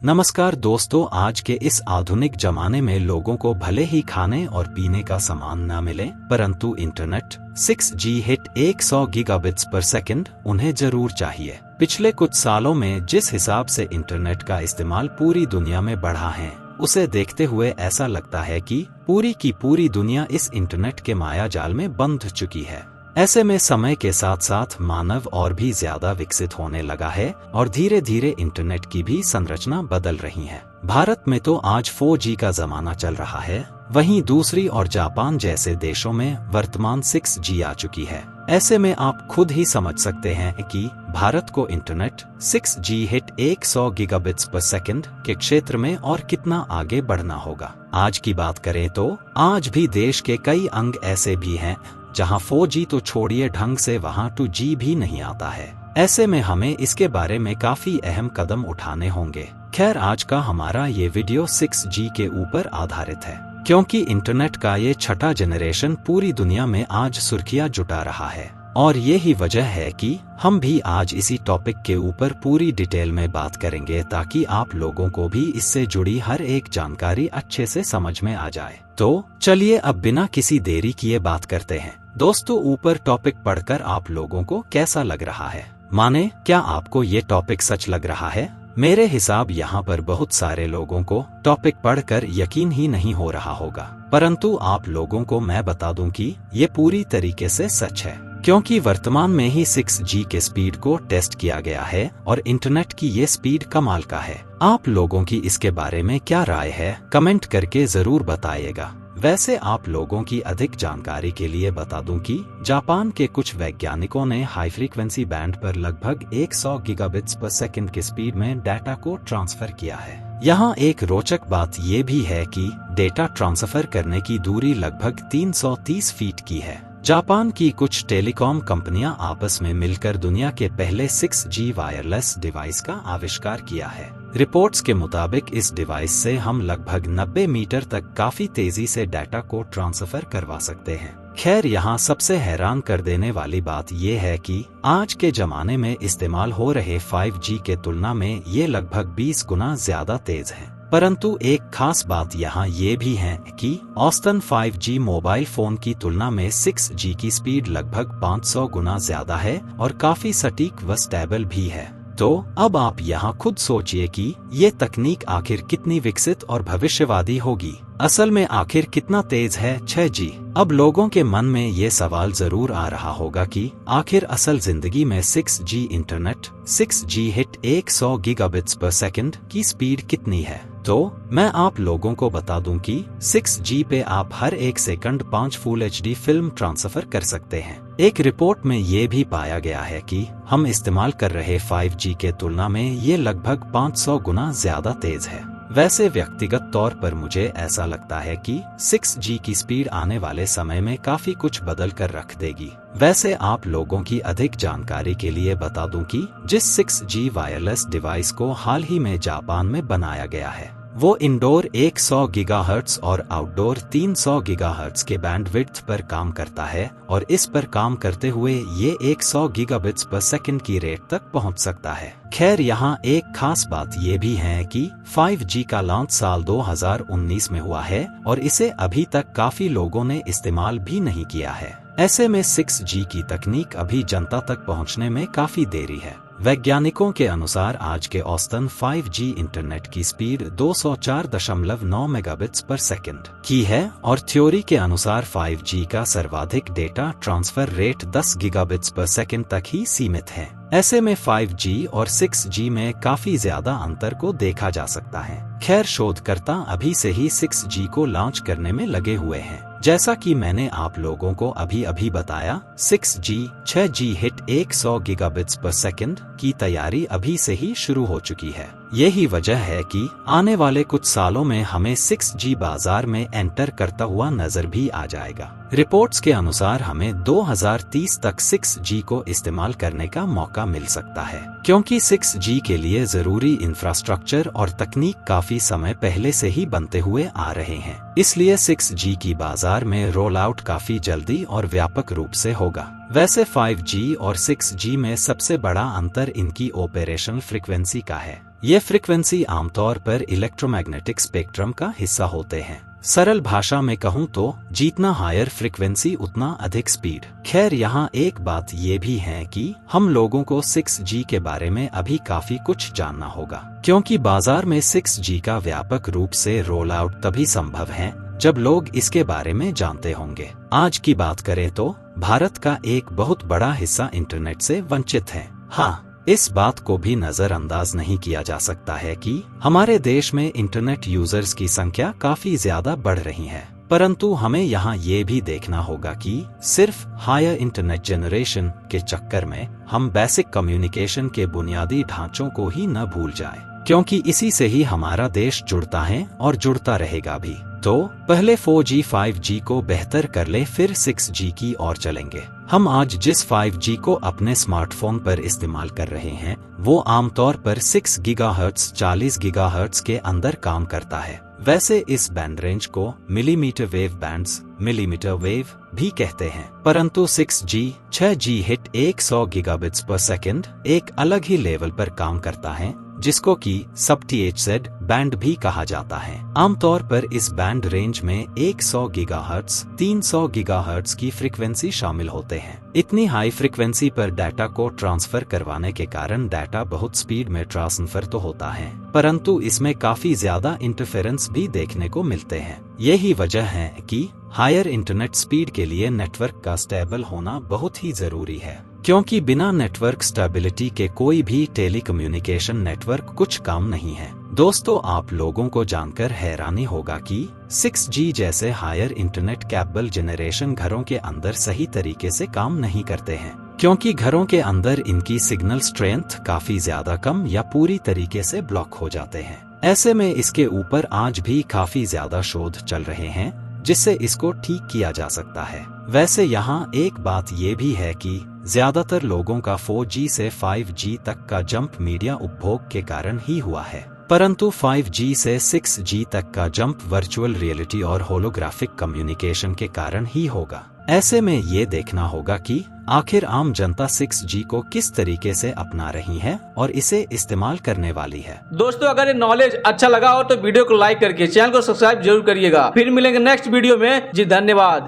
नमस्कार दोस्तों, आज के इस आधुनिक जमाने में लोगों को भले ही खाने और पीने का सामान न मिले, परंतु internet 6G hit 100 gigabits per second उन्हें जरूर चाहिए। पिछले कुछ सालों में जिस हिसाब से इंटरनेट का इस्तेमाल पूरी दुनिया में बढ़ा है, उसे देखते हुए ऐसा लगता है कि पूरी की पूरी दुनिया इस इंटरनेट के माया जाल में बंध चुकी है। ऐसे में समय के साथ साथ मानव और भी ज्यादा विकसित होने लगा है और धीरे धीरे इंटरनेट की भी संरचना बदल रही है। भारत में तो आज 4G का जमाना चल रहा है, वहीं दूसरी और जापान जैसे देशों में वर्तमान 6G आ चुकी है। ऐसे में आप खुद ही समझ सकते हैं कि भारत को internet 6G hit 100 gigabits per second के क्षेत्र में और कितना आगे बढ़ना होगा। आज की बात करें तो आज भी देश के कई अंग ऐसे भी हैं जहां 4G तो छोड़िए ढंग से वहां 2G भी नहीं आता है। ऐसे में हमें इसके बारे में काफी अहम कदम उठाने होंगे। खैर, आज का हमारा ये वीडियो 6G के ऊपर आधारित है, क्योंकि इंटरनेट का ये छठा जनरेशन पूरी दुनिया में आज सुर्खियां जुटा रहा है और यही वजह है कि हम भी आज इसी टॉपिक के ऊपर पूरी डिटेल में बात करेंगे, ताकि आप लोगों को भी इससे जुड़ी हर एक जानकारी अच्छे से समझ में आ जाए। तो चलिए अब बिना किसी देरी किए बात करते हैं। दोस्तों, ऊपर टॉपिक पढ़कर आप लोगों को कैसा लग रहा है? माने, क्या आपको ये टॉपिक सच लग रहा है? मेरे हिसाब यहाँ पर बहुत सारे लोगों को टॉपिक पढ़कर यकीन ही नहीं हो रहा होगा, परंतु आप लोगों को मैं बता दूं कि ये पूरी तरीके से सच है, क्योंकि वर्तमान में ही 6G के स्पीड को टेस्ट किया गया है और इंटरनेट की ये स्पीड कमाल का है। आप लोगों की इसके बारे में क्या राय है, कमेंट करके जरूर बताइएगा। वैसे आप लोगों की अधिक जानकारी के लिए बता दूं कि जापान के कुछ वैज्ञानिकों ने हाई फ्रीक्वेंसी बैंड पर लगभग 100 गीगाबिट्स पर सेकंड की स्पीड में डाटा को ट्रांसफर किया है। यहाँ एक रोचक बात ये भी है कि डेटा ट्रांसफर करने की दूरी लगभग 330 फीट की है। जापान की कुछ टेलीकॉम कंपनियां आपस में मिलकर दुनिया के पहले 6G वायरलेस डिवाइस का आविष्कार किया है। रिपोर्ट्स के मुताबिक इस डिवाइस से हम लगभग 90 मीटर तक काफी तेजी से डाटा को ट्रांसफर करवा सकते हैं। खैर, यहाँ सबसे हैरान कर देने वाली बात यह है कि आज के जमाने में इस्तेमाल हो रहे 5G के तुलना में ये लगभग 20 गुना ज्यादा तेज है। परंतु एक खास बात यहाँ ये भी है कि औसतन 5G मोबाइल फोन की तुलना में 6G की स्पीड लगभग 500 गुना ज्यादा है और काफी सटीक व स्टेबल भी है। तो अब आप यहाँ खुद सोचिए कि ये तकनीक आखिर कितनी विकसित और भविष्यवादी होगी। असल में आखिर कितना तेज है 6G? अब लोगों के मन में ये सवाल जरूर आ रहा होगा कि आखिर असल जिंदगी में 6G internet 6G hit 100 gigabits per second की स्पीड कितनी है? तो मैं आप लोगों को बता दूं कि 6G पे आप हर एक second 5 full HD film transfer कर सकते हैं। एक रिपोर्ट में ये भी पाया गया है कि हम इस्तेमाल कर रहे 5G के तुलना में ये लगभग 500 गुना ज्यादा तेज है। वैसे व्यक्तिगत तौर पर मुझे ऐसा लगता है कि 6G की स्पीड आने वाले समय में काफी कुछ बदल कर रख देगी। वैसे आप लोगों की अधिक जानकारी के लिए बता दूं कि जिस 6G वायरलेस डिवाइस को हाल ही में जापान में बनाया गया है, वो इंडोर 100 गीगाहर्ट्ज और आउटडोर 300 गीगाहर्ट्ज के बैंडविड्थ पर काम करता है और इस पर काम करते हुए ये 100 गीगाबिट्स पर सेकंड की रेट तक पहुंच सकता है। खैर, यहाँ एक खास बात ये भी है कि 5G का लॉन्च साल 2019 में हुआ है और इसे अभी तक काफी लोगों ने इस्तेमाल भी नहीं किया है। ऐसे में 6G की तकनीक अभी जनता तक पहुंचने में काफी देरी है। वैज्ञानिकों के अनुसार आज के औसतन 5G इंटरनेट की स्पीड 204.9 मेगाबिट्स पर सेकंड की है और थ्योरी के अनुसार 5G का सर्वाधिक data transfer rate 10 gigabits per second तक ही सीमित है। ऐसे में 5G और 6G में काफी ज्यादा अंतर को देखा जा सकता है। खैर, शोधकर्ता अभी से ही 6G को लॉन्च करने में लगे हुए हैं। जैसा कि मैंने आप लोगों को अभी बताया, 6G hit 100 gigabits per second की तैयारी अभी से ही शुरू हो चुकी है। यही वजह है कि आने वाले कुछ सालों में हमें 6G बाजार में एंटर करता हुआ नजर भी आ जाएगा। रिपोर्ट्स के अनुसार हमें 2030 तक 6G को इस्तेमाल करने का मौका मिल सकता है, क्योंकि 6G के लिए जरूरी इंफ्रास्ट्रक्चर और तकनीक काफी समय पहले से ही बनते हुए आ रहे हैं। इसलिए 6G की बाजार में रोल आउट काफी जल्दी और व्यापक रूप से होगा। वैसे 5G और 6G में सबसे बड़ा अंतर इनकी ऑपरेशनल फ्रीक्वेंसी का है। ये फ्रिक्वेंसी आमतौर पर इलेक्ट्रोमैग्नेटिक स्पेक्ट्रम का हिस्सा होते हैं। सरल भाषा में कहूँ तो जितना हायर फ्रिक्वेंसी उतना अधिक स्पीड। खैर यहाँ एक बात ये भी है कि हम लोगों को 6G के बारे में अभी काफी कुछ जानना होगा, क्योंकि बाजार में 6G का व्यापक रूप से रोल आउट तभी संभव है जब लोग इसके बारे में जानते होंगे। आज की बात करें तो भारत का एक बहुत बड़ा हिस्सा इंटरनेट से वंचित है। हाँ, इस बात को भी नजरअंदाज नहीं किया जा सकता है कि हमारे देश में इंटरनेट यूजर्स की संख्या काफी ज्यादा बढ़ रही है, परंतु हमें यहाँ ये भी देखना होगा कि सिर्फ हायर इंटरनेट जनरेशन के चक्कर में हम बेसिक कम्युनिकेशन के बुनियादी ढांचों को ही न भूल जाए, क्योंकि इसी से ही हमारा देश जुड़ता है और जुड़ता रहेगा भी। तो पहले 4G 5G को बेहतर कर ले, फिर 6G की ओर चलेंगे। हम आज जिस 5G को अपने स्मार्टफोन पर इस्तेमाल कर रहे हैं वो आमतौर पर 6 गीगाहर्ट्ज 40 गीगाहर्ट्ज के अंदर काम करता है। वैसे इस बैंड रेंज को millimetre wave bands millimetre wave भी कहते हैं, परंतु 6G hit 100 gigabits per second एक अलग ही लेवल पर काम करता है, जिसको कि सब-THz बैंड भी कहा जाता है। आमतौर पर इस बैंड रेंज में 100 गीगाहर्ट्ज 300 गीगाहर्ट्ज की फ्रीक्वेंसी शामिल होते हैं। इतनी हाई फ्रीक्वेंसी पर डाटा को ट्रांसफर करवाने के कारण डाटा बहुत स्पीड में ट्रांसफर तो होता है, परंतु इसमें काफी ज्यादा इंटरफेरेंस भी देखने को मिलते हैं। यही वजह है कि हायर इंटरनेट स्पीड के लिए नेटवर्क का स्टेबल होना बहुत ही जरूरी है, क्योंकि बिना नेटवर्क स्टेबिलिटी के कोई भी टेलीकम्युनिकेशन नेटवर्क कुछ काम नहीं है। दोस्तों, आप लोगों को जानकर हैरानी होगा कि 6G जैसे हायर इंटरनेट केबल जनरेशन घरों के अंदर सही तरीके से काम नहीं करते हैं, क्योंकि घरों के अंदर इनकी सिग्नल स्ट्रेंथ काफी ज्यादा कम या पूरी तरीके से ब्लॉक हो जाते हैं। ऐसे में इसके ऊपर आज भी काफी ज्यादा शोध चल रहे हैं जिससे इसको ठीक किया जा सकता है। वैसे यहाँ एक बात ये भी है कि ज्यादातर लोगों का 4G से 5G तक का जंप मीडिया उपभोग के कारण ही हुआ है, परंतु 5G से 6G तक का जंप वर्चुअल रियलिटी और होलोग्राफिक कम्युनिकेशन के कारण ही होगा। ऐसे में ये देखना होगा कि आखिर आम जनता 6G को किस तरीके से अपना रही है और इसे इस्तेमाल करने वाली है। दोस्तों, अगर ये नॉलेज अच्छा लगा हो तो वीडियो को लाइक करके चैनल को सब्सक्राइब जरूर करिएगा। फिर मिलेंगे नेक्स्ट वीडियो में। जी धन्यवाद।